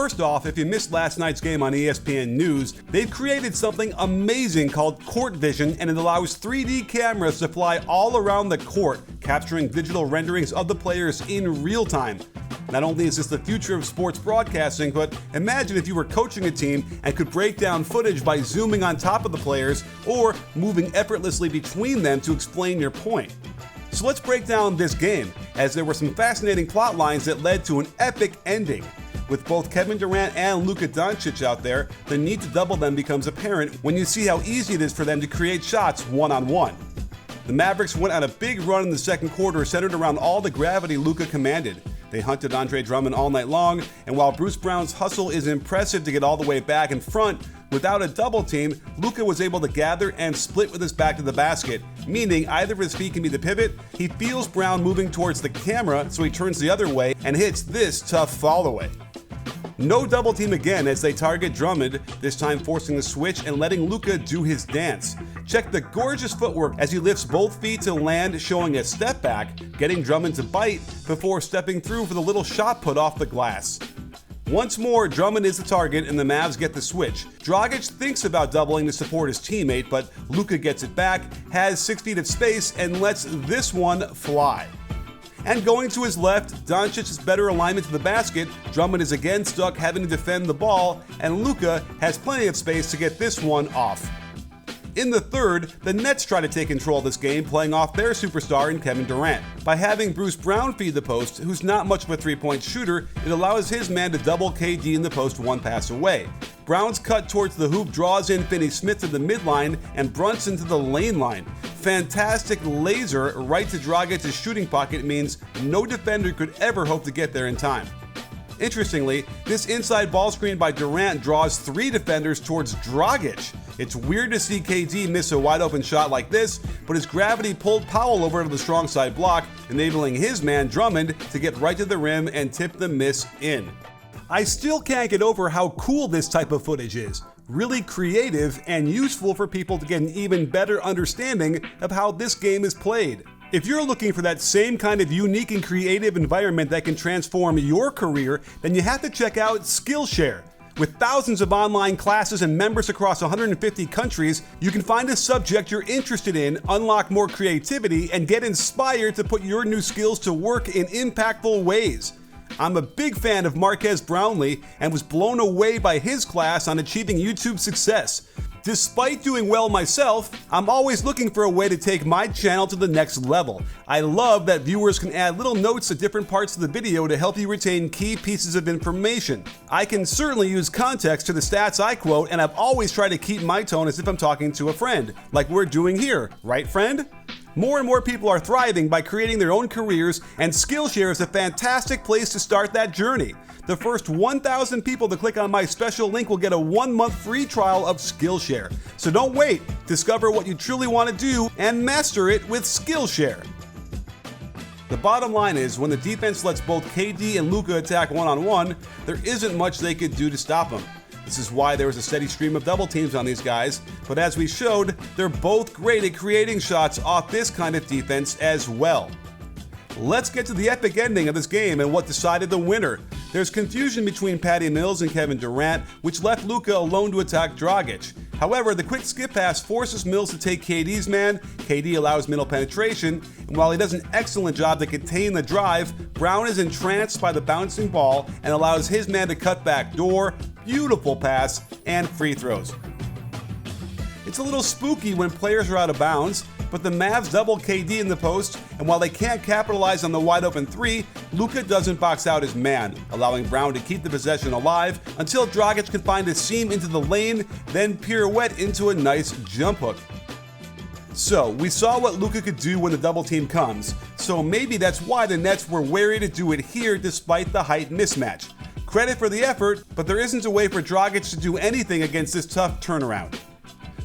First off, if you missed last night's game on ESPN News, they've created something amazing called courtvision, and it allows 3D cameras to fly all around the court, capturing digital renderings of the players in real time. Not only is this the future of sports broadcasting, but imagine if you were coaching a team and could break down footage by zooming on top of the players or moving effortlessly between them to explain your point. So let's break down this game, as there were some fascinating plot lines that led to an epic ending. With both Kevin Durant and Luka Doncic out there, the need to double them becomes apparent when you see how easy it is for them to create shots one-on-one. The Mavericks went on a big run in the second quarter centered around all the gravity Luka commanded. They hunted Andre Drummond all night long, and while Bruce Brown's hustle is impressive to get all the way back in front, without a double team, Luka was able to gather and split with his back to the basket, meaning either of his feet can be the pivot. He feels Brown moving towards the camera, so he turns the other way and hits this tough fall-away. No double team again as they target Drummond, this time forcing the switch and letting Luka do his dance. Check the gorgeous footwork as he lifts both feet to land, showing a step back, getting Drummond to bite before stepping through for the little shot put off the glass. Once more, Drummond is the target and the Mavs get the switch. Dragic thinks about doubling to support his teammate, but Luka gets it back, has 6 feet of space, and lets this one fly. And going to his left, Doncic's better alignment to the basket, Drummond is again stuck having to defend the ball, and Luka has plenty of space to get this one off. In the third, the Nets try to take control of this game, playing off their superstar in Kevin Durant. By having Bruce Brown feed the post, who's not much of a three-point shooter, it allows his man to double KD in the post one pass away. Brown's cut towards the hoop draws in Finney-Smith to the midline and Brunson to the lane line. Fantastic laser right to Dragic's shooting pocket means no defender could ever hope to get there in time. Interestingly, this inside ball screen by Durant draws 3 defenders towards Dragic. It's weird to see KD miss a wide open shot like this, but his gravity pulled Powell over to the strong side block, enabling his man Drummond to get right to the rim and tip the miss in. I still can't get over how cool this type of footage is. Really creative and useful for people to get an even better understanding of how this game is played. If you're looking for that same kind of unique and creative environment that can transform your career, then you have to check out Skillshare. With thousands of online classes and members across 150 countries, you can find a subject you're interested in, unlock more creativity, and get inspired to put your new skills to work in impactful ways. I'm a big fan of Marquez Brownlee and was blown away by his class on achieving YouTube success. Despite doing well myself, I'm always looking for a way to take my channel to the next level. I love that viewers can add little notes to different parts of the video to help you retain key pieces of information. I can certainly use context to the stats I quote, and I've always tried to keep my tone as if I'm talking to a friend, like we're doing here, right friend? More and more people are thriving by creating their own careers, and Skillshare is a fantastic place to start that journey. The first 1,000 people to click on my special link will get a 1-month free trial of Skillshare. So don't wait. Discover what you truly want to do and master it with Skillshare. The bottom line is, when the defense lets both KD and Luka attack one-on-one, there isn't much they could do to stop them. This is why there was a steady stream of double teams on these guys, but as we showed, they're both great at creating shots off this kind of defense as well. Let's get to the epic ending of this game and what decided the winner. There's confusion between Patty Mills and Kevin Durant, which left Luka alone to attack Dragic. However, the quick skip pass forces Mills to take KD's man, KD allows middle penetration, and while he does an excellent job to contain the drive, Brown is entranced by the bouncing ball and allows his man to cut back door, beautiful pass, and free throws. It's a little spooky when players are out of bounds, but the Mavs double KD in the post, and while they can't capitalize on the wide open 3, Luka doesn't box out his man, allowing Brown to keep the possession alive until Dragic can find a seam into the lane, then pirouette into a nice jump hook. So, we saw what Luka could do when the double team comes, so maybe that's why the Nets were wary to do it here despite the height mismatch. Credit for the effort, but there isn't a way for Dragic to do anything against this tough turnaround.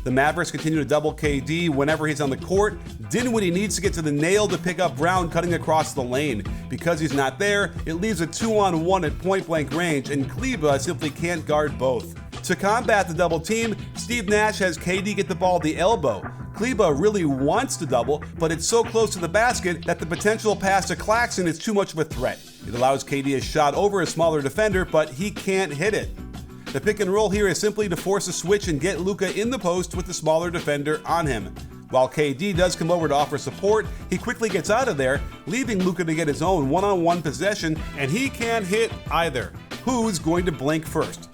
The Mavericks continue to double KD whenever he's on the court, Dinwiddie needs to get to the nail to pick up Brown cutting across the lane. Because he's not there, it leaves a 2-on-1 at point-blank range, and Kleber simply can't guard both. To combat the double team, Steve Nash has KD get the ball at the elbow. Kleber really wants to double, but it's so close to the basket that the potential pass to Claxton is too much of a threat. It allows KD a shot over a smaller defender, but he can't hit it. The pick and roll here is simply to force a switch and get Luka in the post with the smaller defender on him. While KD does come over to offer support, he quickly gets out of there, leaving Luka to get his own one-on-one possession, and he can't hit either. Who's going to blink first?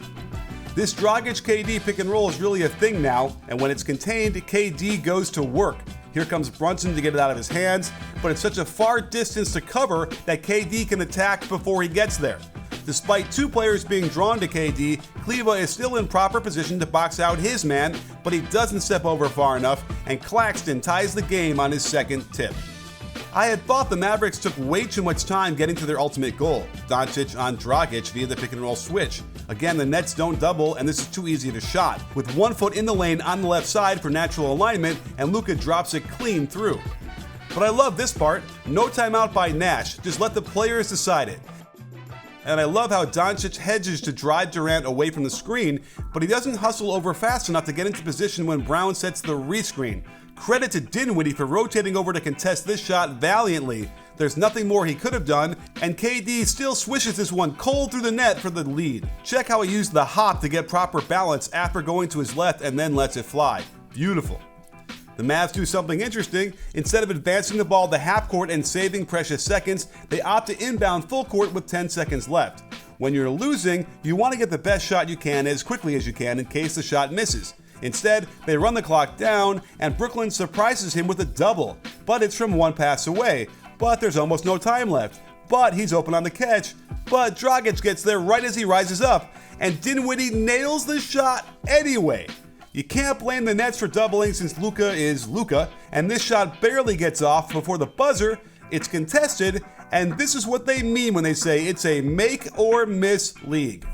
This Dragic KD pick and roll is really a thing now, and when it's contained, KD goes to work. Here comes Brunson to get it out of his hands, but it's such a far distance to cover that KD can attack before he gets there. Despite two players being drawn to KD, Kleva is still in proper position to box out his man, but he doesn't step over far enough, and Claxton ties the game on his second tip. I had thought the Mavericks took way too much time getting to their ultimate goal, Doncic on Dragic via the pick and roll switch. Again, the Nets don't double, and this is too easy of a shot, with 1 foot in the lane on the left side for natural alignment, and Luka drops it clean through. But I love this part, no timeout by Nash, just let the players decide it. And I love how Doncic hedges to drive Durant away from the screen, but he doesn't hustle over fast enough to get into position when Brown sets the rescreen. Credit to Dinwiddie for rotating over to contest this shot valiantly. There's nothing more he could have done, and KD still swishes this one cold through the net for the lead. Check how he used the hop to get proper balance after going to his left and then lets it fly. Beautiful. The Mavs do something interesting. Instead of advancing the ball to half court and saving precious seconds, they opt to inbound full court with 10 seconds left. When you're losing, you want to get the best shot you can as quickly as you can in case the shot misses. Instead, they run the clock down, and Brooklyn surprises him with a double. But it's from one pass away. But there's almost no time left. But he's open on the catch. But Dragic gets there right as he rises up, and Dinwiddie nails the shot anyway. You can't blame the Nets for doubling since Luka is Luka, and this shot barely gets off before the buzzer. It's contested, and this is what they mean when they say it's a make or miss league.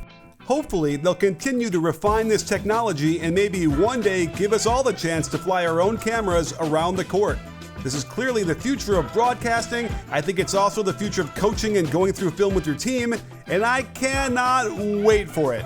Hopefully, they'll continue to refine this technology and maybe one day give us all the chance to fly our own cameras around the court. This is clearly the future of broadcasting. I think it's also the future of coaching and going through film with your team, and I cannot wait for it.